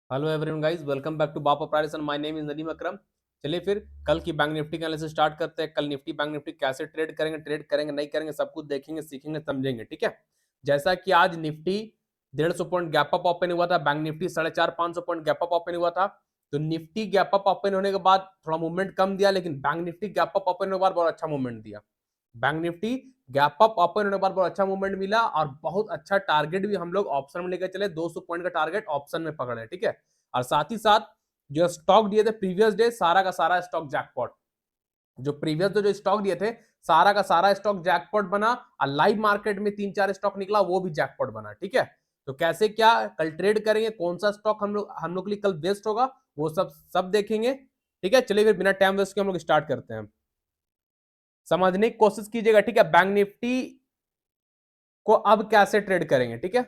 Hello everyone guys, welcome back to Bapa price and my name is Nadeem Akram. चलिए फिर कल की बैंक निफ्टी का एनालिसिस स्टार्ट करते हैं। कल निफ्टी बैंक निफ्टी कैसे ट्रेड करेंगे नहीं करेंगे, सब कुछ देखेंगे, सीखेंगे, समझेंगे। ठीक है। जैसा कि आज Nifty 150 point gap up open हुआ था, bank Nifty 450 point gap up open हुआ था। तो निफ्टी गैप अप ओपन होने के बाद थोड़ा मूवमेंट कम दिया, लेकिन bank Nifty gap up open होने के बाद बहुत अच्छा मूवमेंट दिया। Bank Nifty gap up open होने के बाद बहुत अच्छा मूवमेंट मिला और बहुत अच्छा टारगेट भी हम लोग ऑप्शन में लेकर चले। 200 पॉइंट का टारगेट ऑप्शन में पकड़े। ठीक है। और साथ ही साथ जो स्टॉक दिए थे प्रीवियस डे, सारा का सारा स्टॉक जैकपॉट। जो प्रीवियस डे जो स्टॉक दिए थे, सारा का सारा स्टॉक जैकपॉट बना। और लाइव मार्केट में 3-4 स्टॉक निकला, वो भी जैकपॉट बना। ठीक है। तो कैसे क्या कल ट्रेड करेंगे, कौन सा स्टॉक हम लोग के लिए कल बेस्ट होगा, वो सब सब देखेंगे। ठीक है। चलिए फिर बिना टाइम वेस्ट के हम लोग स्टार्ट करते हैं। समझने की कोशिश कीजिएगा। ठीक है। बैंक निफ्टी को अब कैसे ट्रेड करेंगे। ठीक है।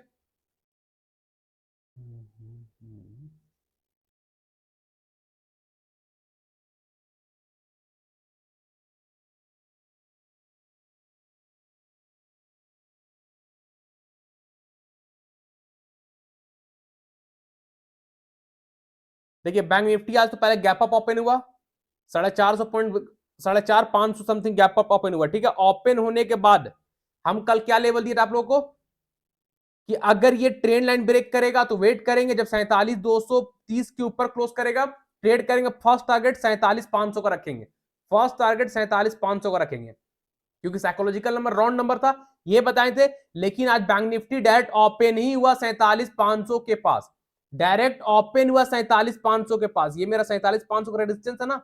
देखिए बैंक निफ्टी आज तो पहले गैप अप ओपन हुआ, 450 point, 450-500 something gap up open हुआ। ठीक है। ओपन होने के बाद हम कल क्या लेवल दिए थे आप लोगों को कि अगर ये ट्रेंड लाइन ब्रेक करेगा तो वेट करेंगे, जब 47,230 के ऊपर क्लोज करेगा ट्रेड करेंगे। फर्स्ट टारगेट 47,500 का रखेंगे। फर्स्ट टारगेट 47,500 का रखेंगे, क्योंकि साइकोलॉजिकल नंबर राउंड नंबर था, ये बताए थे। लेकिन आज बैंक निफ्टी डायरेक्ट ओपन ही हुआ 47,500 के पास। डायरेक्ट ओपन हुआ 47,500 के पास। ये मेरा 47,500 का रेजिस्टेंस है ना।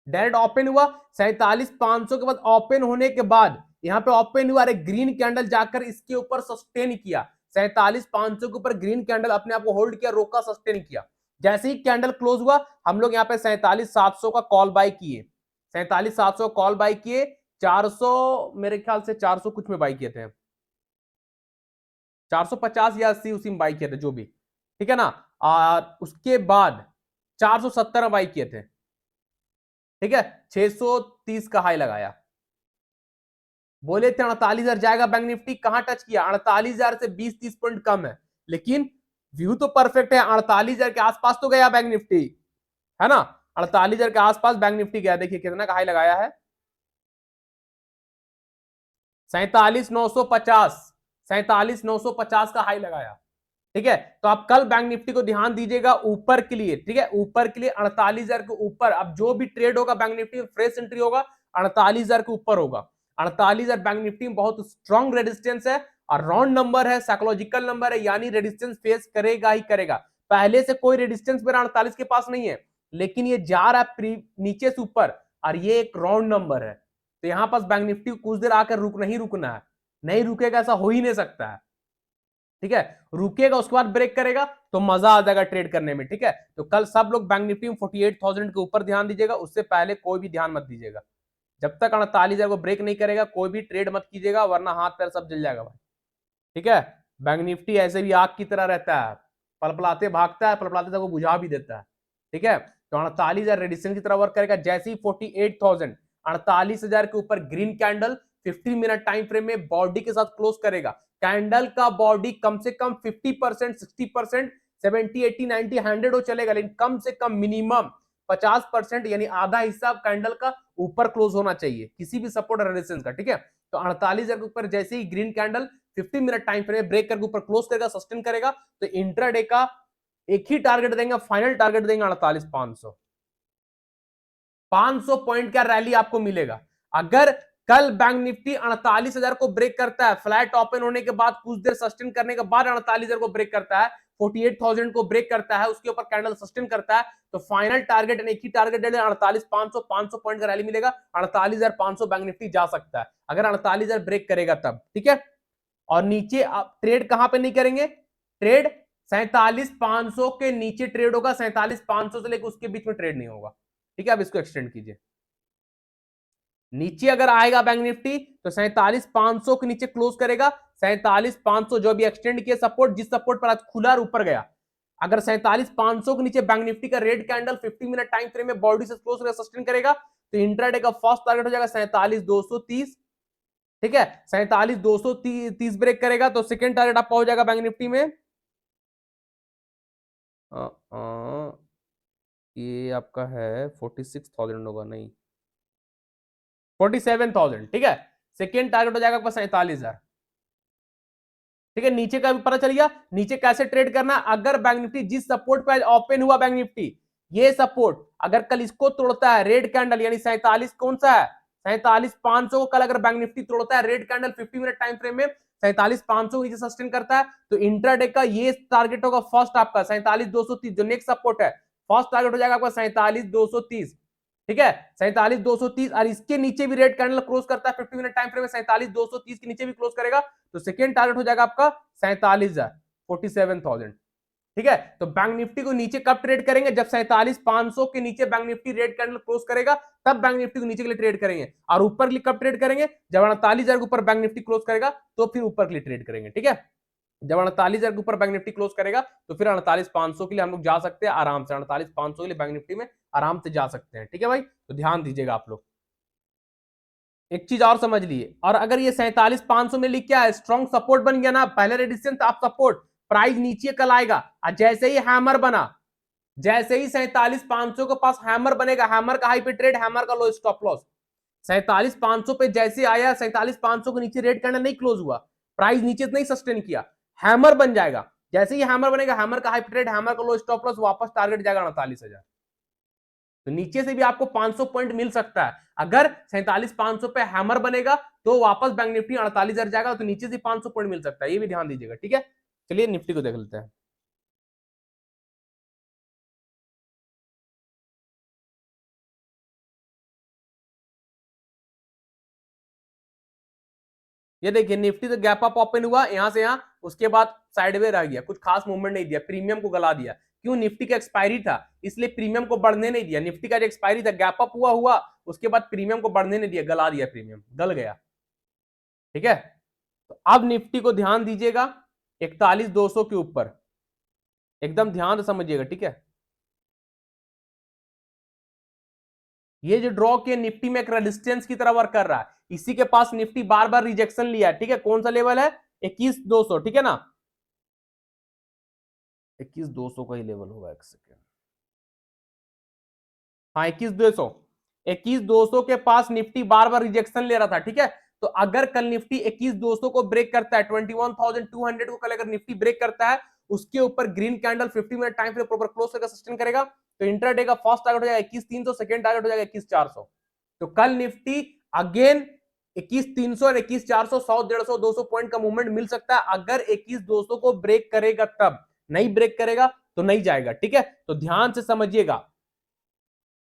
डायरेक्ट ओपन हुआ 47,500 के बाद, ओपन होने के बाद यहां पे ओपन हुआ, अरे ग्रीन कैंडल जाकर इसके ऊपर सस्टेन किया। 47,500 के ऊपर ग्रीन कैंडल अपने आप को होल्ड किया, रोका, सस्टेन किया। जैसे ही कैंडल क्लोज हुआ, हम लोग यहाँ पे 47,700 का कॉल बाय किए। 47,700 कॉल बाय किए। 400, मेरे ख्याल से 400 कुछ में बाय किए थे, 450 या 80 उसी में बाय किए थे, जो भी। ठीक है ना। और उसके बाद 470 में बाय किए थे। ठीक है। 630 का हाई लगाया, बोले थे 48,000 जाएगा बैंक निफ्टी, कहां टच किया, 48,000 से 20-30 पॉइंट कम है। लेकिन व्यू तो परफेक्ट है, 48,000 के आसपास तो गया बैंक निफ्टी, है ना। 48,000 के आसपास बैंक निफ्टी गया। देखिए कितना का हाई लगाया है, 47,950, 47,950 का हाई लगाया। ठीक है। तो आप कल बैंक निफ्टी को ध्यान दीजिएगा ऊपर के लिए। ठीक है। ऊपर के लिए 48,000 के ऊपर अब जो भी ट्रेड होगा बैंक निफ्टी में, फ्रेश एंट्री होगा 48,000 के ऊपर होगा। 48,000 बैंक निफ्टी में बहुत स्ट्रॉन्ग रेजिस्टेंस है और राउंड नंबर है, साइकोलॉजिकल नंबर है, यानी रेजिस्टेंस फेस करेगा ही करेगा। पहले से कोई रेजिस्टेंस मेरा 48 के पास नहीं है, लेकिन ये जा रहा है नीचे से ऊपर, और ये एक राउंड नंबर है। तो यहां पास बैंक निफ्टी कुछ देर आकर नहीं रुकना है, नहीं रुकेगा, ऐसा हो ही नहीं सकता है। ठीक है। रुकेगा, उसके बाद ब्रेक करेगा तो मजा आ जाएगा ट्रेड करने में। ठीक है। तो कल सब लोग बैंक निफ्टी में 48,000 के ऊपर ध्यान दीजिएगा, उससे पहले कोई भी ध्यान मत दीजिएगा। जब तक 48,000 को ब्रेक नहीं करेगा कोई भी ट्रेड मत कीजिएगा, वरना हाथ पैर सब जल जाएगा भाई। ठीक है। बैंक निफ्टी ऐसे भी आग की तरह रहता है, पलपलाते भागता है, पलपलाते सबको बुझा भी देता है। ठीक है। तो 48,000 रेडिसन की तरह वर्क करेगा। जैसे ही 48,000, 48,000 के ऊपर green candle 50 minute time frame में बॉडी के साथ क्लोज करेगा। कैंडल का बॉडी कम से कम 50%, 60%, 70, 80, 90, 100 हो चलेगा, लेकिन कम से कम मिनिमम 50% यानी आधा हिस्सा कैंडल का ऊपर क्लोज होना चाहिए, किसी भी सपोर्ट रेजिस्टेंस का। ठीक है। तो 48,000 के ऊपर जैसे ही green candle 50 minute time frame break करके ऊपर क्लोज करेगा, सस्टेन करेगा, तो इंट्राडे का एक ही टारगेट देंगे, फाइनल टारगेट देंगे 48,500। 500 पॉइंट का रैली आपको मिलेगा। अगर कल बैंक निफ्टी 48,000 को ब्रेक करता है, फ्लैट ओपन होने के बाद कुछ देर सस्टेन करने के बाद 48,000 को ब्रेक करता है, 48,000 को ब्रेक करता है, उसके ऊपर कैंडल सस्टेन करता है, तो फाइनल टारगेट एक ही टारगेट दे 48,500, 500 पॉइंट का रैली मिलेगा। 48,500 बैंक निफ्टी जा सकता है अगर 48,000 ब्रेक करेगा तब। ठीक है। और नीचे आप ट्रेड कहां पे नहीं करेंगे, ट्रेड 47,500 के नीचे ट्रेड होगा, 47,500 से लेकर उसके बीच में ट्रेड नहीं होगा। ठीक है। अब इसको एक्सटेंड कीजिए, नीचे अगर आएगा बैंक निफ्टी तो 47,500 के नीचे क्लोज करेगा। 47,500 जो भी एक्सटेंड किया सपोर्ट, जिस सपोर्ट पर आज खुला और ऊपर गया, अगर 47,500 के नीचे बैंक निफ्टी का red candle 50 minute time frame में बॉडी से क्लोज करेगा, सस्टेन करेगा, तो इंट्राडे का फर्स्ट टारगेट हो जाएगा 47,230। ठीक है। 47,230 ब्रेक करेगा तो सेकंड टारगेट आपका हो जाएगा बैंक निफ्टी में अ, अ, ये आपका है 46,000 होगा, नहीं 47,000, ठीक है। सेकेंड टारगेट हो जाएगा आपका 47,000, ठीक है। नीचे का भी पता चल गया, नीचे कैसे ट्रेड करना। अगर बैंक निफ्टी जिस सपोर्ट पे ओपन हुआ, बैंक निफ्टी ये सपोर्ट अगर कल इसको तोड़ता है, रेड कैंडल यानी 47 कौन सा है, 47,500 को कल अगर बैंक निफ्टी तोड़ता है, red candle 50 minute time frame में 47,500 नीचे सस्टेन करता है, तो इंट्राडे का ये टारगेट होगा फर्स्ट आपका 47,230, जो नेक्स्ट सपोर्ट है। फर्स्ट टारगेट हो जाएगा आपका 47,230, ठीक है, 47,230। और इसके नीचे भी रेड कैंडल क्लोज करता है 50 मिनट टाइम फ्रेम में, 47,230 के नीचे भी क्लोज करेगा, तो सेकेंड टारगेट हो जाएगा आपका 47,000, 47,000, ठीक है। तो बैंक निफ्टी को नीचे कब ट्रेड करेंगे, जब 47,500 के नीचे bank Nifty red candle close करेगा, तब बैंक निफ्टी को नीचे के लिए ट्रेड करेंगे। और ऊपर के लिए कब ट्रेड करेंगे, जब 48,000 के ऊपर बैंक निफ्टी क्लोज करेगा, तो फिर ऊपर के लिए ट्रेड करेंगे, ठीक है। जब 48,000 के ऊपर बैंक निफ्टी क्लोज करेगा, तो फिर 48,500 के लिए हम लोग जा सकते हैं आराम से, 48,500 के लिए बैंक निफ्टी में आराम से जा सकते हैं, ठीक है भाई। तो ध्यान दीजिएगा आप लोग, एक चीज और समझ लिए। और अगर ये 47,500 में लिख क्या है, स्ट्रॉन्ग सपोर्ट बन गया ना, पहले रेजिस्टेंस आप सपोर्ट, प्राइस नीचे कल आएगा, और जैसे ही हैमर बना, जैसे ही 47,500 के पास हैमर बनेगा, हैमर का हाई पे ट्रेड, हैमर का लो स्टॉप लॉस, 47,500 पे जैसे आया, 47,500 के नीचे रेड कैंडल नहीं क्लोज हुआ, प्राइस नीचे नहीं सस्टेन किया, हैमर बन जाएगा, जैसे ही हैमर बनेगा, हैमर का हाई पे ट्रेड, हैमर का लो स्टॉप लॉस, वापस टारगेट जाएगा 48,000। तो नीचे से भी आपको 500 पॉइंट मिल सकता है। अगर 47,500 पे हैमर बनेगा, तो वापस बैंक निफ्टी 48,000 जाएगा, तो नीचे से 500 पॉइंट मिल सकता है, ये भी ध्यान दीजिएगा, ठीक है। चलिए निफ्टी को देख लेते हैं। ये देखिए निफ्टी तो गैप अप ओपन हुआ यहां से यहां, उसके बाद साइडवे रह गया, कुछ खास मूवमेंट नहीं दिया, प्रीमियम को गला दिया। क्यों, निफ्टी का एक्सपायरी था, इसलिए प्रीमियम को बढ़ने नहीं दिया। निफ्टी का जो एक्सपायरी था, गैप अप हुआ हुआ, उसके बाद प्रीमियम को बढ़ने नहीं दिया, गला दिया, प्रीमियम गल गया, ठीक है। तो अब निफ्टी को ध्यान दीजिएगा 41,200 के ऊपर, एकदम ध्यान से समझिएगा, ठीक है। ये जो ड्रॉ किया निफ्टी में एक रेजिस्टेंस की तरह वर्क कर रहा है, इसी के पास निफ्टी बार बार रिजेक्शन लिया, ठीक है। कौन सा लेवल है, 21,200, ठीक है ना, 21,200 का ही लेवल होगा, एक सेकेंड, हाँ 21,200, 21,200 के पास निफ्टी बार बार रिजेक्शन ले रहा था, ठीक है। तो अगर कल निफ्टी 21,200 को ब्रेक करता है, 21,200 को कल अगर निफ्टी ब्रेक करता है, उसके ऊपर green candle 50 minute time frame proper close करके सस्टेन करेगा, तो इंटरडे का फर्स्ट टारगेट हो जाएगा 21,300, सेकंड टारगेट हो जाएगा 21,400। तो कल निफ्टी अगेन 21,300 और 21,400, 100, 150, 200 पॉइंट का मूवमेंट मिल सकता है, अगर 21,200 को ब्रेक करेगा तब, नहीं ब्रेक करेगा तो नहीं जाएगा, ठीक है। तो ध्यान से समझिएगा,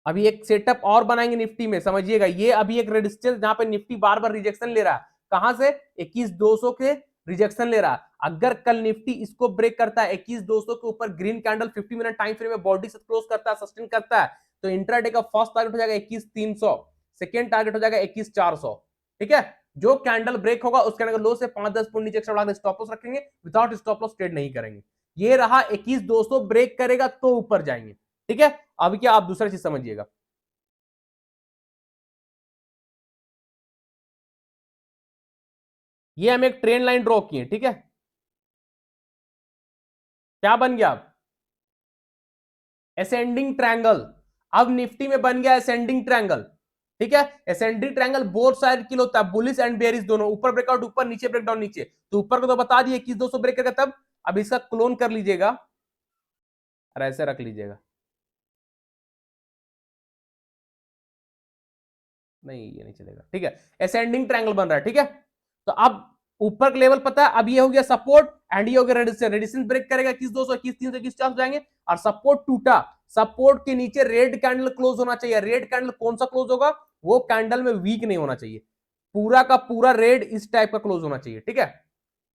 अभी एक सेटअप और बनाएंगे निफ्टी में, समझिएगा। ये अभी एक रेजिस्टेंस जहां पे निफ्टी बार बार रिजेक्शन ले रहा है, कहां से, 21,200 के रिजेक्शन ले रहा है। अगर कल निफ्टी इसको ब्रेक करता है, 21,200 के ऊपर green candle 50 minute time frame में बॉडी से क्लोज करता है, सस्टेन करता है, तो इंट्राडे का फर्स्ट टारगेट हो जाएगा 21,300, सेकेंड टारगेट हो जाएगा 21,400, ठीक है। जो कैंडल ब्रेक होगा उस कैंडल लो से 5-10 पॉइंट नीचे एक्स्ट्रा बढ़ा स्टॉप लॉस रखेंगे, विदाउट स्टॉप लॉस ट्रेड नहीं करेंगे। ये रहा 21,200 ब्रेक करेगा तो ऊपर जाएंगे, ठीक है। अभी क्या, आप दूसरा चीज समझिएगा, ये हम एक ट्रेन लाइन ड्रॉ किए, ठीक है। क्या बन गया, अब असेंडिंग ट्रायंगल। अब निफ्टी में बन गया असेंडिंग ट्रायंगल, ठीक है। असेंडिंग ट्रायंगल बोथ साइड के लिए होता है, बुलिश एंड बेरिश दोनों, ऊपर ब्रेकआउट ऊपर, नीचे ब्रेकडाउन नीचे। तो ऊपर को तो बता दिए 21,200 ब्रेक करेगा तब, अब इसका क्लोन कर लीजिएगा और ऐसे रख लीजिएगा, नहीं ये नहीं चलेगा, ठीक है। असेंडिंग ट्रायंगल बन रहा है, ठीक है। तो अब ऊपर का लेवल पता है, अब ये हो गया सपोर्ट एंड ये हो गया रेजिस्टेंस, रेजिस्टेंस ब्रेक करेगा 21,200, 21,300, 21,400 जाएंगे, और सपोर्ट टूटा, सपोर्ट के नीचे रेड कैंडल क्लोज होना चाहिए। रेड कैंडल कौन सा क्लोज होगा, वो कैंडल में वीक नहीं होना चाहिए, पूरा का पूरा रेड इस टाइप का क्लोज होना चाहिए, ठीक है।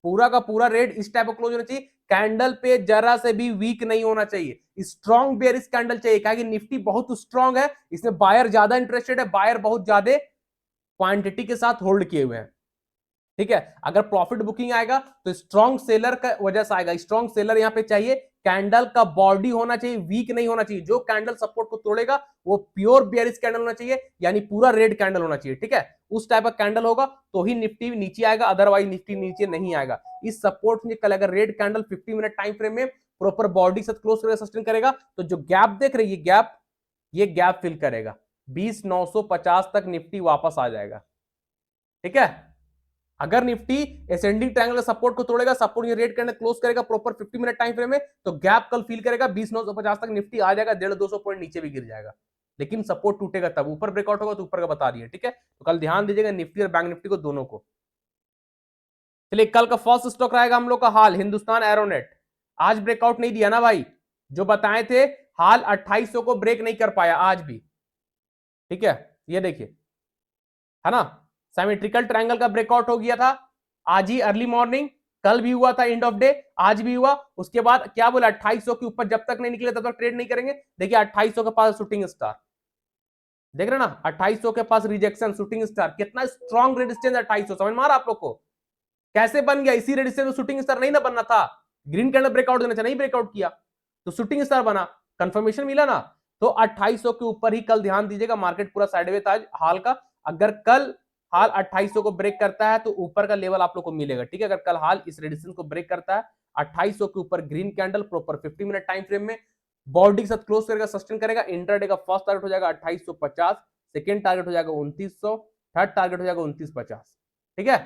पूरा का पूरा रेड इस टाइप का क्लोज होना चाहिए, कैंडल पे जरा से भी वीक नहीं होना चाहिए, स्ट्रॉन्ग बेयरिश कैंडल चाहिए, क्योंकि निफ्टी बहुत स्ट्रॉन्ग है, इसमें बायर ज्यादा इंटरेस्टेड है, बायर बहुत ज्यादा क्वांटिटी के साथ होल्ड किए हुए हैं, ठीक है। अगर प्रॉफिट बुकिंग आएगा तो स्ट्रॉन्ग सेलर का वजह से आएगा, स्ट्रॉन्ग सेलर यहां पे चाहिए, कैंडल का बॉडी होना चाहिए, वीक नहीं होना चाहिए, जो कैंडल सपोर्ट को तोड़ेगा वो प्योर बेयरिश कैंडल होना चाहिए, यानी पूरा रेड कैंडल होना चाहिए, ठीक है। उस टाइप का कैंडल होगा तो ही निफ्टी नीचे आएगा, अदरवाइज निफ्टी नीचे नहीं आएगा। इस सपोर्ट में कल अगर red candle 50 minute time frame में प्रॉपर बॉडी से क्लोज करेगा, सस्टेन करेगा, तो जो गैप देख रहे हैं ये गैप फिल करेगा, 20,950 तक निफ्टी वापस आ जाएगा। ठीक है, अगर निफ्टी एसेंडिंग ट्रायंगल सपोर्ट को तोड़ेगा, सपोर्ट ये रेड करने क्लोज करेगा प्रॉपर 50 मिनट टाइम फ्रेम में, तो गैप कल फील करेगा, 20,950 तक निफ्टी आ जाएगा, 150-200 पॉइंट नीचे भी गिर जाएगा, लेकिन सपोर्ट टूटेगा तब, ऊपर ब्रेकआउट होगा तो ऊपर का बता दिए। ठीक है, तो कल ध्यान दीजिएगा निफ्टी और बैंक निफ्टी को दोनों को। चलिए, कल का फर्स्ट स्टॉक रहेगा हम लोग का हाल हिंदुस्तान एरोनेट। आज ब्रेकआउट नहीं दिया ना भाई, जो बताए थे हाल 2800 को ब्रेक नहीं कर पाया आज भी। ठीक है, ये देखिए, है ना, सिमेट्रिकल ट्रायंगल का ब्रेकआउट हो गया था आज ही अर्ली मॉर्निंग, कल भी हुआ था एंड ऑफ डे, आज भी हुआ। उसके बाद क्या बोला, 2800 के ऊपर जब तक नहीं निकले तब तक ट्रेड नहीं करेंगे। देखिए 2800 के पास शूटिंग स्टार, देख रहे ना, 2800 के पास रिजेक्शन, शूटिंग स्टार, कितना स्ट्रॉन्ग रेजिस्टेंस 2800, समझ में आ रहा आप लोग को कैसे बन गया? इसी रेजिस्टेंस में शूटिंग स्टार नहीं ना बनना था, ग्रीन कैंडल ब्रेकआउट देना चाहिए, नहीं ब्रेकआउट किया तो शूटिंग स्टार बना, कंफर्मेशन मिला ना। तो 2800 के ऊपर ही कल ध्यान दीजिएगा, मार्केट पूरा साइडवेज था आज हाल का। अगर कल हाल 2800 को ब्रेक करता है तो ऊपर का लेवल आप लोग को मिलेगा। ठीक है, अगर कल हाल इस रेजिस्टेंस को ब्रेक करता है 2800 के ऊपर, green candle proper 50 minute time frame में बॉडी के साथ क्लोज करेगा, सस्टेन करेगा, इंट्राडे का फर्स्ट टारगेट हो जाएगा 2850, सेकंड टारगेट हो जाएगा 2900, थर्ड टारगेट हो जाएगा 2950। ठीक है,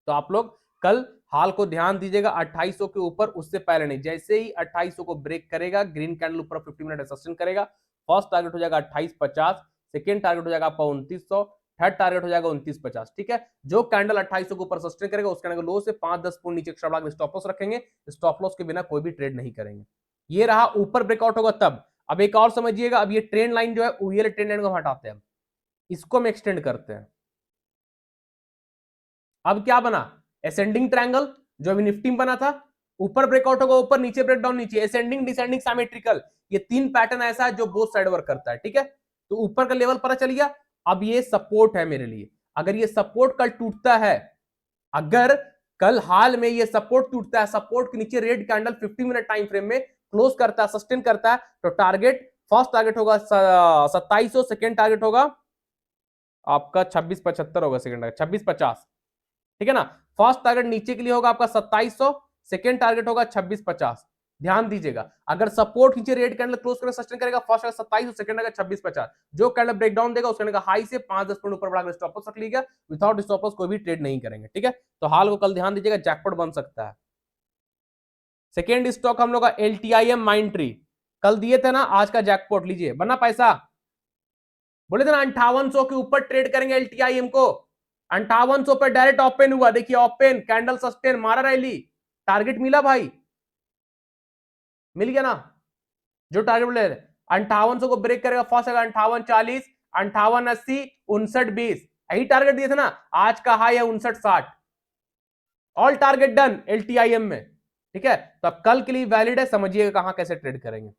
तो आप लोग कल हाल को ध्यान दीजिएगा, 2800 के ऊपर, उससे पहले नहीं, जैसे ही 2800 को ब्रेक करेगा, ग्रीन कैंडल ऊपर 50 मिनट सस्टेन करेगा, फर्स्ट टारगेट हो जाएगा 2850, सेकंड टारगेट हो जाएगा आपका 2900, थर्ड टारगेट हो जाएगा 2950। ठीक है, जो कैंडल 2800 के ऊपर सस्टेन करेगा उस कैंडल को लो से 5-10 पॉइंट नीचे एक्स्ट्रा बढ़ा के स्टॉप लॉस रखेंगे, स्टॉप लॉस के बिना कोई भी ट्रेड नहीं करेंगे। ये रहा, ऊपर ब्रेकआउट होगा तब। अब एक और समझिएगा, अब ये ट्रेंड लाइन जो है ये ट्रेंड लाइन को हटाते हैं, इसको हम एक्सटेंड करते हैं। अब क्या बना, असेंडिंग ट्रायंगल जो अभी निफ्टी में बना था, ऊपर ब्रेकआउट होगा ऊपर, नीचे ब्रेकडाउन नीचे, असेंडिंग डिसेंडिंग सिमेट्रिकल, ये तीन पैटर्न ऐसा है जो बोथ साइड वर्क करता है। ठीक है, तो ऊपर का लेवल पता चल गया। अब ये सपोर्ट है मेरे लिए, अगर ये सपोर्ट कल टूटता है, अगर कल हाल में ये सपोर्ट टूटता है, सपोर्ट के नीचे red candle 50 minute time frame में क्लोज करता है, सस्टेन करता है, तो टारगेट, फर्स्ट टारगेट होगा 2700, सेकेंड टारगेट होगा आपका 2675 होगा, सेकेंड टारगेट 2650। ठीक है ना, फर्स्ट टारगेट नीचे के लिए होगा आपका 2700, सेकंड टारगेट होगा 2650। ध्यान दीजिएगा, अगर सपोर्ट नीचे रेड कैंडल क्लोज करके सस्टेन करेगा, फर्स्ट 2700, सेकंड का 2650, जो कैंडल ब्रेकडाउन देगा उस कैंडल का हाई से 5-10 पॉइंट ऊपर बढ़ाकर स्टॉप लॉस रख लीजिएगा, विदाउट स्टॉप लॉस कोई भी ट्रेड नहीं करेंगे। ठीक है, तो हाल को कल ध्यान दीजिएगा, जैकपॉट बन सकता है। सेकेंड स्टॉक हम लोग का LTIM माइंट्री, कल दिए थे ना, आज का जैकपॉट लीजिए, बना पैसा, बोले थे ना 5800 के ऊपर ट्रेड करेंगे LTIM को, 5800 पे डायरेक्ट ओपन हुआ, देखिए ओपन कैंडल सस्टेन मारा, रैली, टारगेट मिला भाई, मिल गया ना, जो टारगेट बोले 5800 को ब्रेक करेगा, फर्स्ट आएगा 5840, 5880, 5920, यही टारगेट दिए थे ना। आज का हाई है 5960, ऑल टारगेट डन LTIM में। ठीक है, तो अब कल के लिए वैलिड है, समझिएगा कहां कैसे ट्रेड करेंगे।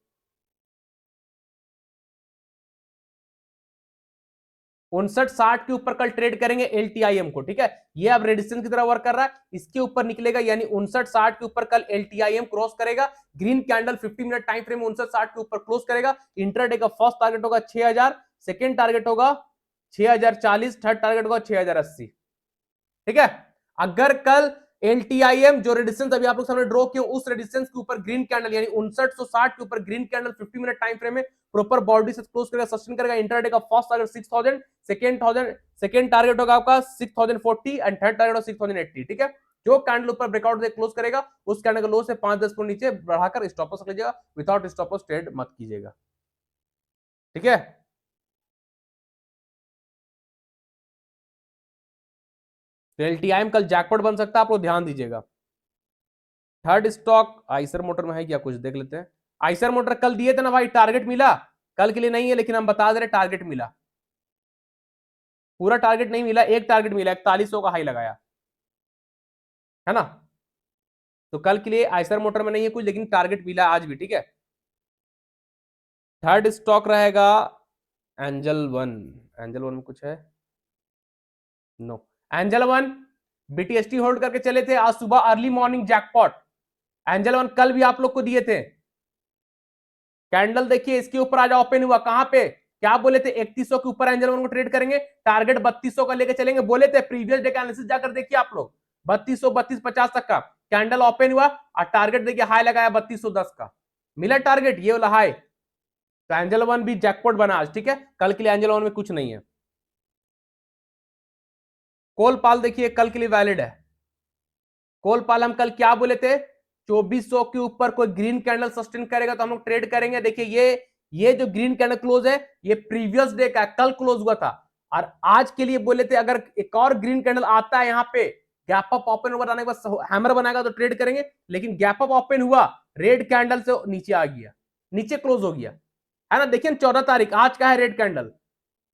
5960 के ऊपर कल ट्रेड करेंगे LTIM को। ठीक है, ये अब रेजिस्टेंस की तरह वर्क कर रहा है, इसके ऊपर निकलेगा, यानी 5960 के ऊपर कल LTIM क्रॉस करेगा, green candle 50 minute time frame 5960 के ऊपर क्लोज करेगा, इंट्राडे का फर्स्ट टारगेट होगा 6000, सेकंड टारगेट होगा 6040, थर्ड टारगेट होगा 6080। ठीक है, अगर कल LTIM जो रेजिस्टेंस अभी आप लोग सामने ड्रॉ किया, उस रेजिस्टेंस के ऊपर ग्रीन कैंडल यानी 5960 के ऊपर green candle 50 minute time frame में प्रॉपर बॉडी से क्लोज करेगा, सस्टेन करेगा, इंट्राडे का फर्स्ट टारगेट 6000, सेकंड टारगेट होगा आपका 6040 एंड थर्ड टारगेट 6080। ठीक है, जो कैंडल ऊपर ब्रेकआउट से क्लोज करेगा उस कैंडल का लो से 5-10 पॉइंट नीचे बढ़ाकर स्टॉप लॉस लीजिएगा, विदाउट स्टॉप लॉस ट्रेड मत कीजिएगा। ठीक है, LTIM कल जैकपॉट बन सकता है, आप लोग ध्यान दीजिएगा। थर्ड स्टॉक आइसर मोटर में है क्या, कुछ देख लेते हैं। आइसर मोटर कल दिए थे ना भाई, टारगेट मिला, कल के लिए नहीं है लेकिन हम बता दे रहे टारगेट मिला, पूरा टारगेट नहीं मिला, एक टारगेट मिला, 4100 का हाई लगाया है ना, तो कल के लिए आइसर मोटर में नहीं है कुछ, लेकिन टारगेट मिला आज भी। ठीक है, थर्ड स्टॉक रहेगा एंजल वन, एंजल वन में कुछ है, no, Angel One BTST hold करके चले थे, आज सुबह early morning jackpot, Angel One कल भी आप लोग को दिए थे, कैंडल देखिए इसके ऊपर आज ओपन हुआ, कहां पे, क्या बोले थे 3100 के ऊपर एंजल वन को ट्रेड करेंगे, टारगेट 3200 का लेके चलेंगे, बोले थे प्रीवियस डे का एनालिसिस जाकर देखिए आप लोग, 3200 3250 तक का, कैंडल ओपन हुआ और टारगेट देखिए हाई लगाया 3210 का, मिला टारगेट ये वाला हाई, तो एंजल वन भी जैकपॉट बना आज, ठीक है। कल के लिए एंजल वन में कुछ नहीं है। कोलपाल देखिए कल के लिए वैलिड है। कोलपाल हम कल क्या बोले थे, 2400 के ऊपर कोई ग्रीन कैंडल सस्टेन करेगा तो हम लोग ट्रेड करेंगे। देखिए ये जो ग्रीन कैंडल क्लोज है ये प्रीवियस डे का कल क्लोज हुआ था, और आज के लिए बोले थे अगर एक और ग्रीन कैंडल आता है यहाँ पे गैप अप ओपन बनाने के बाद हैमर बनाएगा तो ट्रेड करेंगे। लेकिन गैप अप ओपन हुआ, रेड कैंडल से नीचे आ गया, नीचे क्लोज हो गया, है ना। देखिए 14 तारीख आज का है रेड कैंडल,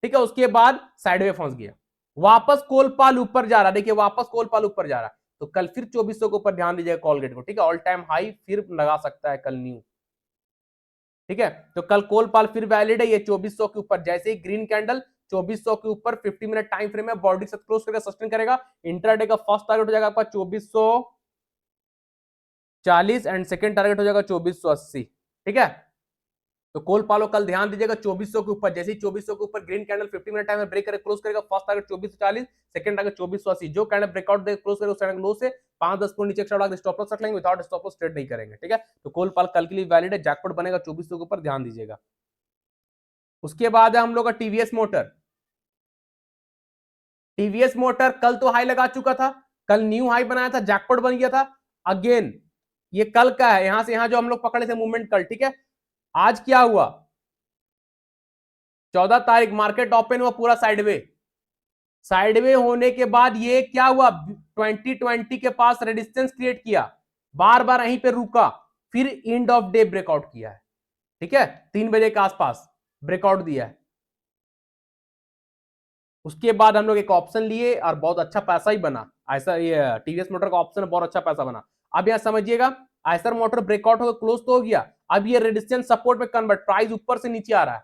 ठीक है। उसके बाद साइडवे फंस गया, वापस कोलपाल ऊपर जा रहा, देखिए वापस कोलपाल ऊपर जा रहा। तो कल फिर 2400 के ऊपर ध्यान दीजिएगा कॉलगेट को, ठीक है। ऑल टाइम हाई फिर लगा सकता है कल न्यू, ठीक है। तो कल कोलपाल फिर वैलिड है, ये 2400 के ऊपर जैसे ही ग्रीन कैंडल 2400 के ऊपर 50 मिनट टाइम फ्रेम में बॉडी से क्लोज करके सस्टेन करेगा, इंट्राडे का फर्स्ट टारगेट हो जाएगा आपका 2440 एंड सेकंड टारगेट हो जाएगा 2480, ठीक है। तो कोल पालो कल ध्यान दीजिएगा 2400 के ऊपर, जैसे ही 2400 के ऊपर ग्रीन कैंडल 50 मिनट टाइम में ब्रेक करके क्लोज करेगा, फर्स्ट टारगेट 2440, सेकंड टारगेट 2480, जो कैंडल ब्रेकआउट दे क्लोज करेगा उस कैंडल लो से 5-10 पॉइंट नीचे एक्स्ट्रा स्टॉप लॉस रख लेंगे, विदाउट स्टॉप लॉस ट्रेड नहीं करेंगे, ठीक है। तो कोल पाल कल के लिए वैलिड है, जैकपॉट बनेगा 2400 के ऊपर, ध्यान दीजिएगा। उसके बाद है हम लोग का टीवीएस मोटर। टीवीएस मोटर कल तो हाई लगा चुका था, कल न्यू हाई बनाया था, जैकपॉट बन गया था। अगेन ये कल का है, यहां से यहां जो हम लोग पकड़े थे मूवमेंट कल, ठीक है। आज क्या हुआ, 14 तारीख मार्केट ओपन हुआ पूरा साइडवे, साइडवे होने के बाद ये क्या हुआ, 2020 के पास रेजिस्टेंस क्रिएट किया, बार बार यहीं पे रुका, फिर एंड ऑफ डे ब्रेकआउट किया है, ठीक है। 3 बजे के आसपास ब्रेकआउट दिया है। उसके बाद हम लोग एक ऑप्शन लिए और बहुत अच्छा पैसा ही बना, ऐसा ये टीवीएस मोटर का ऑप्शन बहुत अच्छा पैसा बना। अब यहां समझिएगा, आयसर मोटर ब्रेकआउट होकर क्लोज तो हो गया, अब ये रेजिस्टेंस सपोर्ट में कन्वर्ट, प्राइस ऊपर से नीचे आ रहा है,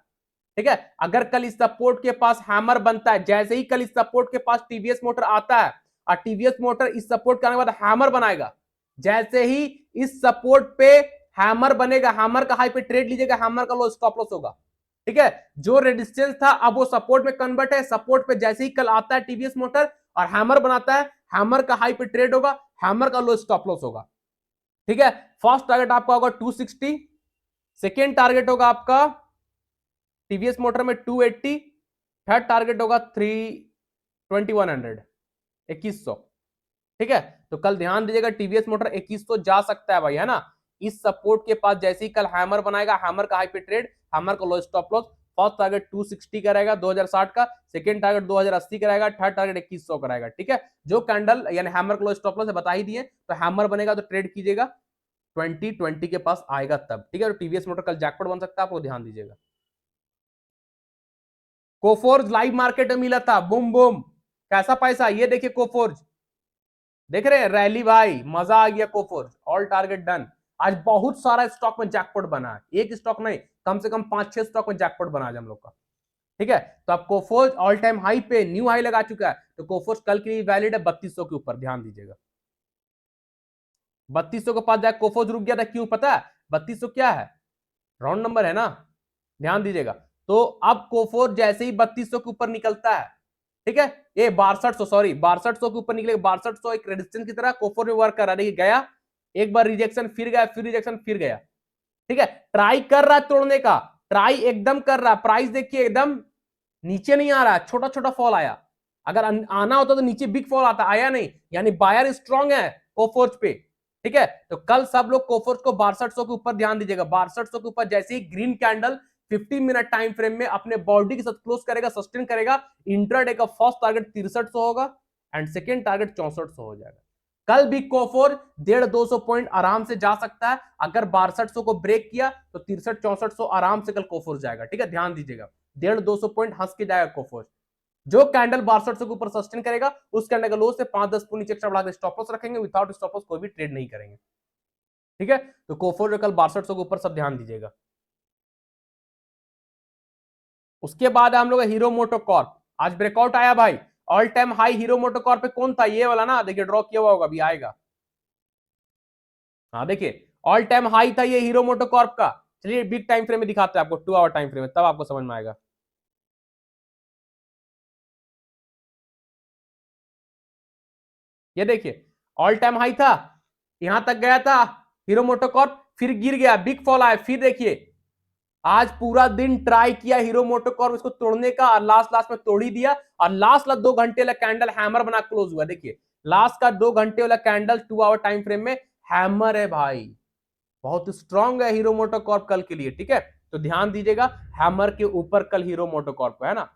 ठीक है। अगर कल इस सपोर्ट के पास हैमर बनता है, जैसे ही कल इस सपोर्ट के पास टीवीएस मोटर आता है और टीवीएस मोटर इस सपोर्ट करने के बाद हैमर बनाएगा, जैसे ही इस सपोर्ट पे हैमर बनेगा, हैमर का हाई पे ट्रेड लीजिएगा, हैमर का लो स्टॉप लॉस होगा, ठीक है। जो रेजिस्टेंस था अब वो सपोर्ट में कन्वर्ट है, सपोर्ट पे जैसे ही कल आता है टीवीएस मोटर और हैमर बनाता है, हैमर का हाई पे ट्रेड होगा, हैमर का लो स्टॉप लॉस होगा, ठीक है। फर्स्ट टारगेट आपका होगा 260, सेकेंड टारगेट होगा आपका टीवीएस मोटर में 280, थर्ड टारगेट होगा 2100, 2100, ठीक है। तो कल ध्यान दीजिएगा टीवीएस मोटर 2100 जा सकता है भाई, है ना। इस सपोर्ट के पास जैसे ही कल हैमर बनाएगा, हैमर का हाई पे ट्रेड, हैमर का लो स्टॉप लॉस, फर्स्ट टारगेट 260 का रहेगा 2060 का, सेकंड टारगेट 2080 का रहेगा, थर्ड टारगेट 2100 का रहेगा, ठीक है। जो कैंडल यानी हैमर का लो स्टॉप लॉस बता ही दिए, तो हैमर बनेगा तो ट्रेड कीजिएगा 2020 के पास आएगा तब, ठीक है। तो टीवीएस मोटर कल जैकपॉट बन सकता है, आपको ध्यान दीजिएगा। कोफोर्ज लाइव मार्केट में मिला था, बूम बूम, कैसा पैसा, ये देखिए कोफोर्ज, देख रहे हैं रैली भाई, मजा आ गया कोफोर्ज, ऑल टारगेट डन। आज बहुत सारा स्टॉक में जैकपॉट बना है, एक स्टॉक नहीं, कम से कम 5-6 स्टॉक में जैकपॉट बना है हम लोग का, ठीक है। तो अब कोफोर्ज ऑल टाइम हाई पे न्यू हाई लगा चुका है, तो कोफोर्ज कल के लिए वैलिड है 3200 के ऊपर, ध्यान दीजिएगा। 3200 के पास जाकर कोफोर्ज रुक गया था, क्यों पता है, 3200 क्या है, राउंड नंबर है ना, ध्यान दीजिएगा। तो अब कोफोर्ज जैसे ही 3200 के ऊपर निकलता है, ठीक है, ये 6200, सॉरी 6200 के ऊपर निकलेगा, 6200 एक रेजिस्टेंस की तरह कोफोर में वर्क कर रहा है, गया एक बार रिजेक्शन, फिर गया, फिर रिजेक्शन, फिर गया, ठीक है। ट्राई कर रहा है तोड़ने का, ट्राई एकदम कर रहा है, प्राइस देखिए एकदम नीचे नहीं आ रहा है, छोटा छोटा फॉल आया, अगर आना होता तो नीचे बिग फॉल आता, आया नहीं, यानी बायर स्ट्रांग है कोफोर्ज पे, ठीक है। तो कल सब लोग कोफोर्ज को 6200 के ऊपर ध्यान दीजिएगा, 6200 के ऊपर जैसे ही green candle 50 minute time frame में अपने बॉडी के साथ क्लोज करेगा, सस्टेन करेगा, इंट्राडे का फर्स्ट टारगेट 6300 होगा एंड सेकेंड टारगेट 6400 हो जाएगा। कल भी कोफोर 150-200 पॉइंट आराम से जा सकता है, अगर 6200 को ब्रेक किया तो 63-6400 आराम से कल कोफोर जाएगा, ठीक है, ध्यान दीजिएगा। 150-200 पॉइंट हंस के जाएगा कोफोर, जो कैंडल 6200 के ऊपर सस्टेन करेगा उस कैंडल का लो से 5-10 पॉइंट नीचे एक्स्ट्रा बढ़ा के स्टॉप लॉस रखेंगे, विदाउट स्टॉप लॉस कोई भी ट्रेड नहीं करेंगे, ठीक है। तो कोफोर कल 6200 के ऊपर सब ध्यान दीजिएगा। उसके बाद हम लोग हीरो मोटोकॉर्प, आज ब्रेकआउट आया भाई, all time high hero MotoCorp पे कौन था, ये वाला ना, देखिए ड्रॉ किया हुआ होगा, अभी आएगा, हाँ देखिए ऑल टाइम हाई था ये हीरो मोटोकॉर्प का। चलिए बिग टाइम फ्रेम में दिखाते हैं आपको, 2 आवर टाइम फ्रेम में, तब आपको समझ में आएगा। ये देखिए ऑल टाइम हाई था, यहां तक गया था हीरो मोटोकॉर्प, फिर गिर गया, बिग फॉल आया, फिर देखिए आज पूरा दिन ट्राई किया हीरो मोटोकॉर्प इसको तोड़ने का, और लास्ट लास्ट में तोड़ ही दिया। और लास्ट 2 घंटे वाला कैंडल हैमर बना क्लोज हुआ। देखिए लास्ट का 2 घंटे वाला कैंडल 2 आवर टाइम फ्रेम में हैमर है भाई, बहुत स्ट्रांग है हीरो मोटोकॉर्प कल के लिए। ठीक है, तो ध्यान दीजिएगा हैमर के ऊपर कल हीरो मोटोकॉर्प है ना।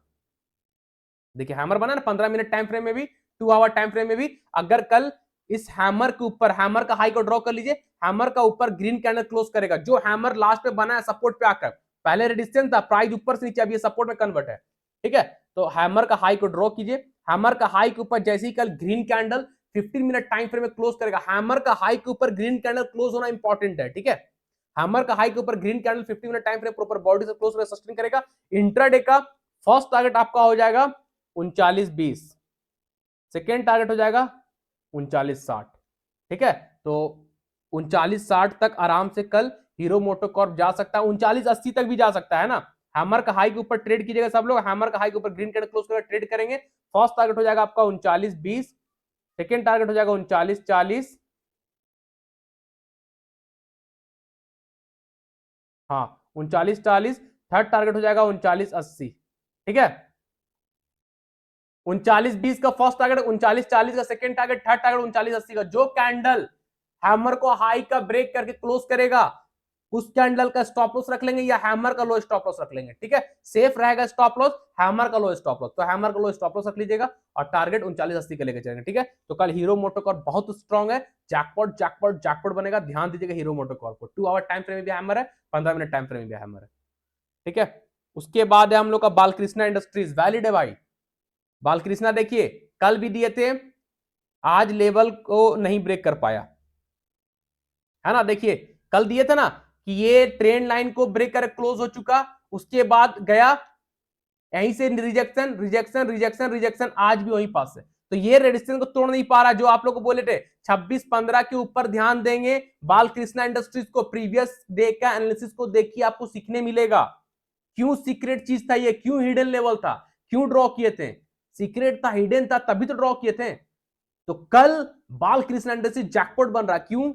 देखिए हैमर बना ना 15 मिनट टाइम फ्रेम में भी, 2 आवर टाइम फ्रेम में भी। अगर कल इस हैमर के ऊपर, हैमर का हाई को ड्रॉ कर लीजिए, हैमर का ऊपर ग्रीन कैंडल क्लोज करेगा, जो हैमर लास्ट में बना है सपोर्ट पे आकर, पहले रेजिस्टेंस था, प्राइस ऊपर से नीचे, अब ये सपोर्ट में कन्वर्ट है। ठीक है, तो हैमर का हाई को ड्रॉ कीजिए, हैमर का हाई के ऊपर जैसे ही कल green candle 15 minute time frame में क्लोज करेगा, हैमर का हाई के ऊपर ग्रीन कैंडल क्लोज होना इंपॉर्टेंट है। ठीक है, हैमर का हाई के ऊपर green candle 15 minute time frame proper body से क्लोज सस्टेन करेगा। इंट्राडे का फर्स्ट टारगेट आपका हो जाएगा 39.20, सेकेंड टारगेट हो जाएगा 39.60। ठीक है, तो 39.60 तक आराम से कल हीरो मोटोकॉर्प जा सकता है, 39.80 तक भी जा सकता है ना। हैमर का हाई के ऊपर ट्रेड कीजिएगा सब लोग, हैमर का हाई के ऊपर ग्रीन कैंडल क्लोज करके ट्रेड करेंगे। फर्स्ट टारगेट हो जाएगा आपका 39.20, सेकेंड टारगेट हो जाएगा 39.40, हाँ 39.40, थर्ड टारगेट हो जाएगा 39.80। ठीक है, 39.20 का फर्स्ट टारगेट, 39.40 का सेकंड टारगेट, थर्ड टारगेट 39.80 का। जो कैंडल हैमर को हाई का ब्रेक करके क्लोज करेगा उस कैंडल का स्टॉप लॉस रख लेंगे या हैमर का लो स्टॉप लॉस रख लेंगे। ठीक है, सेफ रहेगा स्टॉप लॉस हैमर का लो स्टॉप लॉस, तो हैमर का लो स्टॉप लॉस रख लीजिएगा और टारगेट 39.80 का लेकर चलेंगे। ठीक है, तो कल हीरो मोटोकॉर्प बहुत स्ट्रांग है, जैकपॉट जैकपॉट जैकपॉट बनेगा, ध्यान दीजिएगा हीरो मोटोकॉर्प को। 2 आवर टाइम फ्रेम में भी हैमर है, 15 मिनट टाइम फ्रेम में भी हैमर है। ठीक है, उसके बाद है हम लोग का बालकृष्णा इंडस्ट्रीज, वैलिड है भाई। बालकृष्णा देखिए कल भी दिए थे, आज लेवल को नहीं ब्रेक कर पाया है ना। देखिए कल दिए थे ना कि ये ट्रेंड लाइन को ब्रेक कर क्लोज हो चुका, उसके बाद गया यहीं से रिजेक्शन रिजेक्शन रिजेक्शन रिजेक्शन, आज भी वहीं पास है। तो ये रेजिस्टेंस को तोड़ नहीं पा रहा, जो आप लोग को बोले थे 26-15 के ऊपर ध्यान देंगे। बालकृष्णा इंडस्ट्रीज को प्रीवियस डे का एनालिसिस को देखिए, आपको सीखने मिलेगा क्यों सीक्रेट चीज था ये, क्यों हिडन लेवल था, क्यों ड्रॉ किए थे। सीक्रेट था, हिडन था, तभी तो ड्रॉ किए थे। तो कल बालकृष्ण इंडस्ट्रीज जैकपॉट बन रहा, क्यों?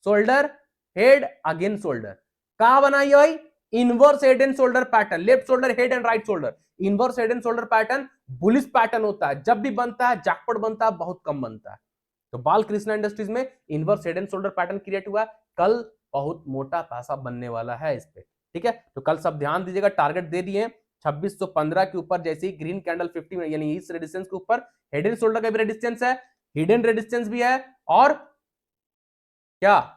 शोल्डर हेड अगेन शोल्डर, कहां बना ये भाई? Inverse head and shoulder pattern, left shoulder head and right shoulder. Inverse head and shoulder pattern bullish pattern होता है, जब भी बनता है जैकपॉट बनता है, बहुत कम बनता है। तो बालकृष्ण इंडस्ट्रीज में inverse head and shoulder pattern create हुआ है, कल बहुत मोटा पैसा बनने वाला है इस पे। ठीक है, तो कल सब ध्यान दीजिएगा, टारगेट दे दिए 2615 के ऊपर जैसे ही ग्रीन कैंडल 50 यानी इस रेजिस्टेंस के ऊपर, हेड एंड शोल्डर का भी रेजिस्टेंस है, हिडन रेजिस्टेंस भी है, और क्या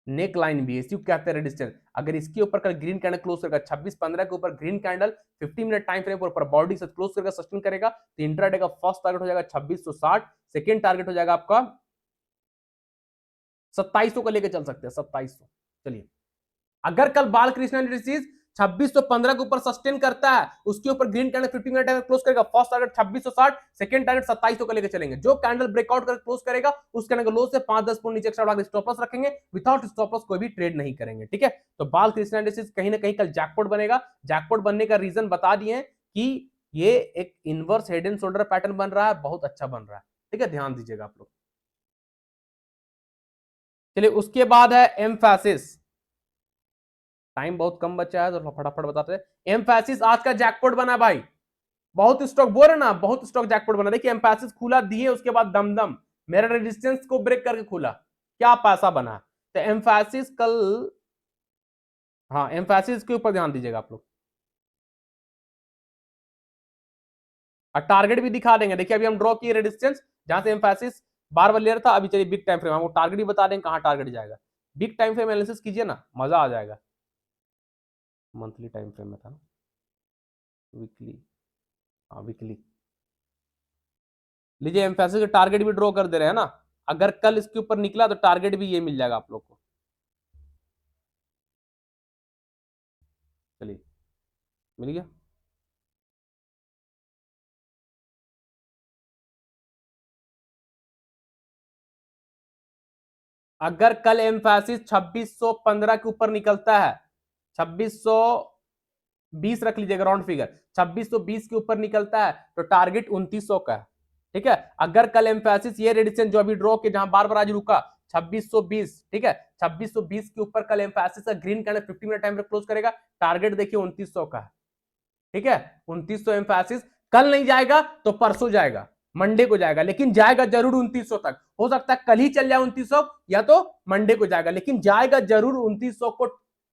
नेक लाइन भी है, इसी को कहते हैं रेजिस्टेंस। अगर इसके ऊपर कल ग्रीन कैंडल क्लोज करेगा 26-15 के ऊपर, green candle 50 minute time frame पर बॉडी से क्लोज करके सस्टेन करेगा, तो इंट्राडे का फर्स्ट टारगेट हो जाएगा 2660, सेकंड टारगेट हो जाएगा आपका 2700 का लेके चल सकते हैं, 2700। चलिए, अगर कल बालकृष्ण इंडस्ट्रीज 2615 के ऊपर सस्टेन करता है, उसके ऊपर ग्रीन कैंडल 50 मिनट क्लोज करेगा, फर्स्ट टारगेट 2660, सेकंड टारगेट 2700 का लेकर चलेंगे। जो कैंडल ब्रेकआउट कर क्लोज करेगा उस कैंडल को लो से 5-10 पॉइंट नीचे एक्स्ट्रा स्टॉप लॉस रखेंगे, विदाउट स्टॉप लॉस कोई भी ट्रेड नहीं करेंगे। ठीक है, तो बालकृष्ण इंडस्ट्रीज कहीं ना कहीं कल जैकपॉट बनेगा। जैकपॉट बनने का रीजन बता दिए कि ये एक inverse head and shoulder pattern बन रहा है, बहुत अच्छा बन रहा है। ठीक है, ध्यान दीजिएगा आप लोग। चलिए, उसके बाद है एम्फैसिस, टाइम बहुत कम बचा है तो फटाफट बताते हैं। एम्फैसिस आज का जैकपॉट बना भाई, बहुत स्टॉक बोल रहे ना, बहुत स्टॉक जैकपॉट बना। देखिए एम्फैसिस खुला दिए, उसके बाद दमदम मेरा रेजिस्टेंस को ब्रेक करके खुला, क्या पैसा बना। तो एम्फैसिस कल, हाँ एम्फैसिस के ऊपर ध्यान दीजिएगा आप लोग, और टारगेट भी दिखा देंगे। देखिए अभी हम ड्रॉ किए रेजिस्टेंस, जहां से एम्फैसिस बार बार लेयर था, अभी चलिए बिग टाइम फ्रेम हमको टारगेट भी बता देंगे कहां टारगेट जाएगा। बिग टाइम फ्रेम एनालिसिस कीजिए ना, मजा आ जाएगा। मंथली टाइम फ्रेम में था ना, वीकली, हाँ वीकली। लीजिए एम्फैसिस के टारगेट भी ड्रॉ कर दे रहे हैं ना, अगर कल इसके ऊपर निकला तो टारगेट भी ये मिल जाएगा आप लोग को। चलिए, मिल गया। अगर कल एम्फैसिस 2615 के ऊपर निकलता है, 2620 रख लीजिएगा राउंड फिगर, 2620 के ऊपर निकलता है तो टारगेट 2900 का है। ठीक है, अगर कल एम्फैसिस ये रेडिशन जो अभी ड्रॉ के जहां बार बार आज रुका 2620, ठीक है, 2620 के ऊपर कल एम्फैसिस का ग्रीन कैंडल 50 मिनट टाइम पे क्लोज करेगा, टारगेट देखिए 2900 का है, ठीक है, 2900 एम्फैसिस। कल नहीं जाएगा तो परसों जाएगा, मंडे को जाएगा, लेकिन जाएगा जरूर 2900 तक। हो सकता है कल ही चल जाए 2900, या तो मंडे को जाएगा, लेकिन जाएगा जरूर 2900 को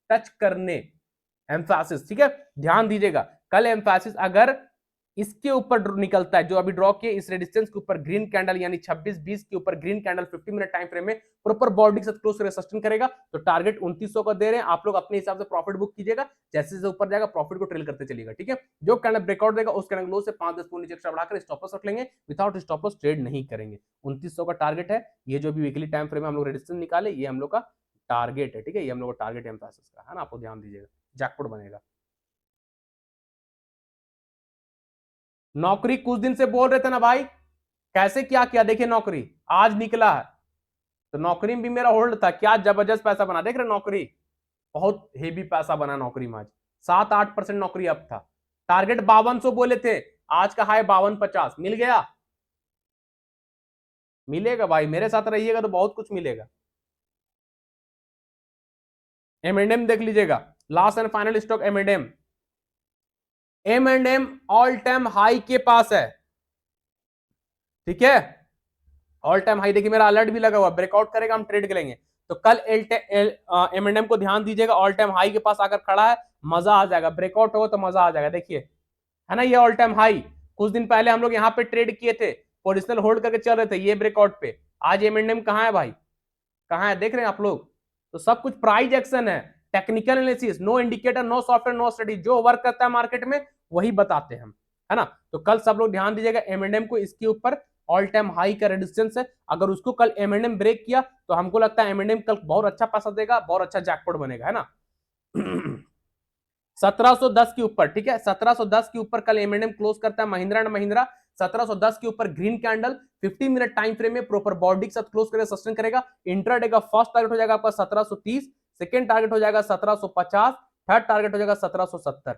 टच करने एम्फैसिस, ठीक है, ध्यान दीजिएगा। कल एम्फैसिस अगर इसके ऊपर निकलता है, जो अभी ड्रॉ किए इस रेजिस्टेंस के ऊपर ग्रीन कैंडल यानी 2620 के ऊपर green candle 50 minute time frame में प्रॉपर बॉडी के साथ क्लोज करके सस्टेन करेगा, तो टारगेट 2900 का दे रहे हैं। आप लोग अपने हिसाब से प्रॉफिट बुक कीजिएगा, जैसे जैसे ऊपर जाएगा प्रॉफिट को ट्रेल करते चलिएगा, ठीक है। जो कैंडल ब्रेकआउट देगा उस कैंडल लो से 5-10 पॉइंट नीचे एक्स्ट्रा बढ़ाकर स्टॉप लॉस रख लेंगे, विदाउट स्टॉप लॉस ट्रेड नहीं करेंगे। 2900 का टारगेट है, ये जो भी वीकली टाइम फ्रेम में हम लोग रेजिस्टेंस निकाले, ये हम लोग का टारगेट है, ठीक है, ये हम लोग का टारगेट एम्फैसिस का है ना, आपको ध्यान दीजिएगा, जैकपॉट बनेगा। नौकरी कुछ दिन से बोल रहे थे ना भाई, कैसे क्या किया देखिए, नौकरी आज निकला है, तो नौकरी में भी मेरा होल्ड था, क्या जबरदस्त पैसा बना, देख रहे नौकरी बहुत हेवी पैसा बना नौकरी में आज, 7-8% नौकरी अब था। टारगेट 5200 बोले थे, आज का हाई 5250, मिल गया, मिलेगा भाई, मेरे साथ रहिएगा तो बहुत कुछ मिलेगा। एम देख लीजिएगा, last and final stock M and M all time high के पास है, ठीक है, ऑल टाइम हाई देखिए, मेरा अलर्ट भी लगा हुआ, ब्रेकआउट करेगा हम ट्रेड करेंगे। तो कल एम को ध्यान दीजिएगा, ऑल टाइम हाई के पास आकर खड़ा है, मजा आ जाएगा, ब्रेकआउट होगा तो मजा आ जाएगा, देखिए है ना, ये ऑल टाइम हाई कुछ दिन पहले हम लोग यहाँ पे ट्रेड किए थे, पोजिशनल होल्ड करके चल रहे थे, ये ब्रेकआउट पे। आज एम कहाँ है भाई, कहाँ है, देख रहे हैं आप लोग। तो सब कुछ प्राइस एक्शन है, technical analysis, no indicator, no software, no study, जो वर्क करता है मार्केट में वही बताते हैं हम, है ना। तो कल सब लोग ध्यान दीजिएगा, एम को इसके ऊपर ऑल टाइम हाई का रेजिस्टेंस है, अगर उसको कल एम ब्रेक किया तो हमको लगता है एम कल बहुत अच्छा पैसा देगा, बहुत अच्छा जैकपॉट बनेगा, है ना। 1710 के ऊपर, ठीक है, 1710 के ऊपर कल एम क्लोज करता है, महिंद्रा एंड महिंद्रा 1710 के ऊपर green candle 50 minute time frame में प्रॉपर बॉडी के साथ क्लोज करेगा, सस्टेन करेगा। इंट्राडे का फर्स्ट टारगेट हो जाएगा आपका 1730, सेकंड टारगेट हो जाएगा 1750, थर्ड टारगेट हो जाएगा 1770,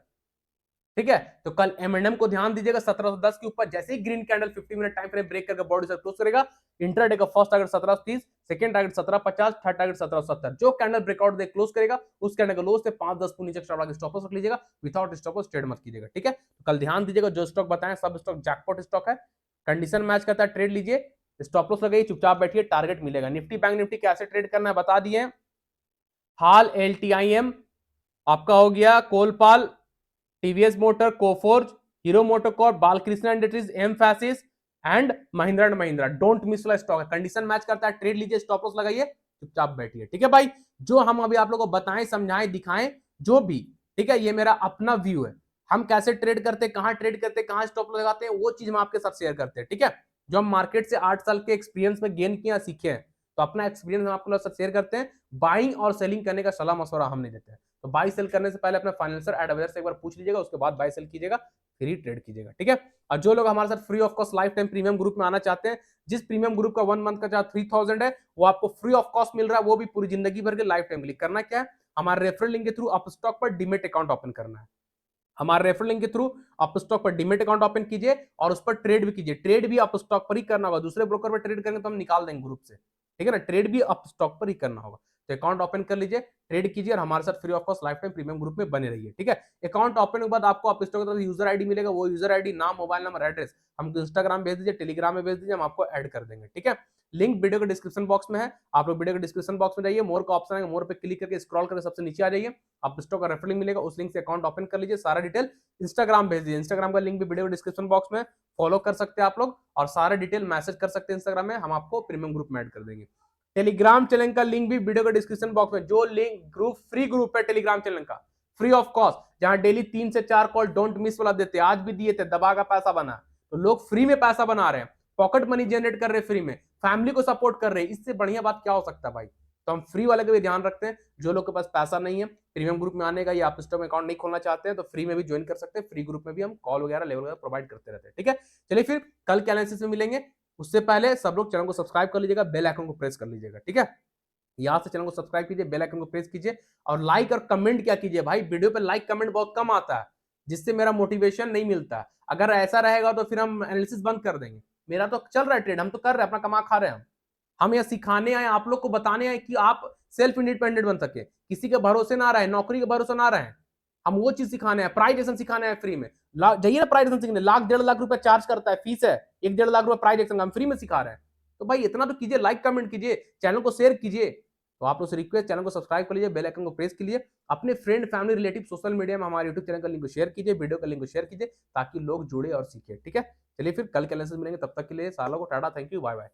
ठीक है। तो कल एम को ध्यान दीजिएगा, 1710 के ऊपर जैसे ही green candle 50 minute time frame break करके बॉडी से क्लोज करेगा, इंट्राडे का first target 1730, second target 1750, third target 1770, जो कैंडल ब्रेकआउट दे क्लोज करेगा उस कैंडल का लो से 5-10 पॉइंट नीचे एक्स्ट्रा स्टॉप लॉस रख लीजिएगा, विदाउट स्टॉप लॉस ट्रेड मत कीजिएगा, ठीक है। तो कल ध्यान दीजिएगा, जो स्टॉक बताएं सब स्टॉक जैकपॉट स्टॉक है, कंडीशन मैच करता है, ट्रेड लीजिए, स्टॉप लॉस लगाइए, चुपचाप बैठिए, टारगेट मिलेगा। निफ्टी बैंक निफ्टी कैसे ट्रेड करना है बता दिए, हाल LTIM आपका हो गया, Colpal, TVS motor, Coforge, Hero MotoCorp, Balkrishna industries, Mphasis and Mahindra and Mahindra, don't miss वाला स्टॉक है, कंडीशन मैच करता है, ट्रेड लीजिए, स्टॉप लॉस लगाइए, चुपचाप बैठिए, ठीक है भाई। जो हम अभी आप लोगों को बताएं, समझाएं, दिखाएं, जो भी, ठीक है, ये मेरा अपना व्यू है, हम कैसे ट्रेड करते हैं, कहां ट्रेड करते हैं, कहां स्टॉप लगाते हैं, वो चीज हम आपके साथ शेयर करते हैं, ठीक है। जो हम मार्केट से 8 साल के एक्सपीरियंस में गेन किया, सीखे हैं, तो अपना एक्सपीरियंस हम आपके साथ शेयर करते हैं। बाइंग और सेलिंग करने का सलाह मशवरा हम नहीं देते हैं, तो बाई सेल करने से पहले अपने फाइनेंशियल एडवाइजर से एक बार पूछ लीजिएगा, उसके बाद बाई सेल कीजिएगा, फिर ट्रेड कीजिएगा, ठीक है। और जो लोग हमारे साथ free of cost life time premium group में आना चाहते हैं, जिस प्रीमियम ग्रुप का 1 मंथ का चार्ज 3000 है, वो आपको फ्री ऑफ कॉस्ट मिल रहा है, वो भी पूरी जिंदगी भर के लाइफ टाइम के लिए। करना क्या है, हमारे रेफरल लिंक के थ्रू अपस्टॉक पर डीमेट अकाउंट ओपन करना है, हमारे रेफरल लिंक के थ्रू अपस्टॉक पर डीमेट अकाउंट ओपन कीजिए और उस पर ट्रेड भी कीजिए, ट्रेड भी अपस्टॉक पर ही करना होगा, दूसरे ब्रोकर पर ट्रेड करेंगे तो हम निकाल देंगे ग्रुप से, ठीक है ना, ट्रेड भी अपस्टॉक पर ही करना होगा। तो अकाउंट ओपन कर लीजिए, ट्रेड कीजिए और हमारे साथ free of cost life time premium group में बने रहिए, ठीक है। अकाउंट ओपन के बाद आपको अपस्टॉक की तरफ से यूजर आईडी मिलेगा, वो यूजर आईडी, नाम, मोबाइल नंबर, एड्रेस हमको इंस्टाग्राम भेज दीजिए, टेलीग्राम में भेज दीजिए, हम आपको ऐड कर देंगे, ठीक है। लिंक वीडियो के डिस्क्रिप्शन बॉक्स में है, आप लोग वीडियो के डिस्क्रिप्शन बॉक्स में जाइए, मोर का ऑप्शन है, मोर पे क्लिक करके स्क्रॉल करके सबसे नीचे आ जाइए, आप स्टॉक का रेफरल लिंक मिलेगा, उस लिंक से अकाउंट ओपन कर लीजिए, सारा डिटेल इंस्टाग्राम भेज दीजिए, इंस्टाग्राम का लिंक भी वीडियो डिस्क्रिप्शन बॉक्स में, फॉलो कर सकते हैं आप लोग और सारे डिटेल मैसेज कर सकते हैं इंस्टाग्राम में, हम आपको प्रीमियम ग्रुप में ऐड कर देंगे। टेलीग्राम चैनल का लिंक भी वीडियो के डिस्क्रिप्शन बॉक्स में, जो लिंक ग्रुप फ्री ग्रुप है टेलीग्राम चैनल का, फ्री ऑफ कॉस्ट, जहां डेली 3 से 4 कॉल डोंट मिस वाला देते हैं, आज भी दिए थे, दबा का पैसा बना, तो लोग फ्री में पैसा बना रहे हैं, पॉकेट मनी जनरेट कर रहे हैं फ्री में, फैमिली को सपोर्ट कर रहे हैं, इससे बढ़िया बात क्या हो सकता है भाई। तो हम फ्री वाले का भी ध्यान रखते हैं, जो लोग के पास पैसा नहीं है प्रीमियम ग्रुप में आने का, या आप स्टॉक में अकाउंट नहीं खोलना चाहते हैं, तो फ्री में भी ज्वाइन कर सकते हैं, फ्री ग्रुप में भी हम कॉल वगैरह लेवल वगैरह प्रोवाइड करते रहते हैं, ठीक है। चलिए फिर कल के एनालिसिस में मिलेंगे, उससे पहले सब लोग चैनल को सब्सक्राइब कर लीजिएगा, बेल आइकन को प्रेस कर लीजिएगा, ठीक है। यहाँ से चैनल को सब्सक्राइब कीजिए, बेल आइकन को प्रेस कीजिए और लाइक और कमेंट क्या कीजिए भाई, वीडियो पे लाइक कमेंट बहुत कम आता है, जिससे मेरा मोटिवेशन नहीं मिलता। अगर ऐसा रहेगा तो फिर हम एनालिसिस बंद कर देंगे, मेरा तो चल रहा है ट्रेड, हम तो कर रहे हैं, अपना कमा खा रहे हैं हम, हम यहाँ सिखाने आए, आप लोग को बताने आए कि आप सेल्फ इंडिपेंडेंट बन सके, किसी के भरोसे ना रहे, नौकरी के भरोसे ना रहे। हम वो चीज सिखाने हैं, प्राइज एक्शन सिखाने हैं फ्री में। जाइए ना प्राइज एक्शन सीखने, लाख 1.5 लाख रुपए चार्ज करता है, फीस है 1-1.5 लाख रुपए प्राइज एक्शन, हम फ्री में सिखा रहे हैं। तो भाई इतना तो कीजिए, लाइक कमेंट कीजिए, चैनल को शेयर कीजिए। तो आप लोग से रिक्वेस्ट, चैनल को सब्सक्राइब कर लीजिए, बेल आइकन को प्रेस कीजिए, अपने friend family relative social media में हमारे यूट्यूब चैनल का लिंक को शेयर कीजिए, वीडियो का लिंक को शेयर कीजिए, ताकि लोग जुड़े और सीखे। ठीक है, चलिए फिर कल के लेसन मिलेंगे, तब तक के लिए सालों को टाटा, थैंक यू, बाय बाय।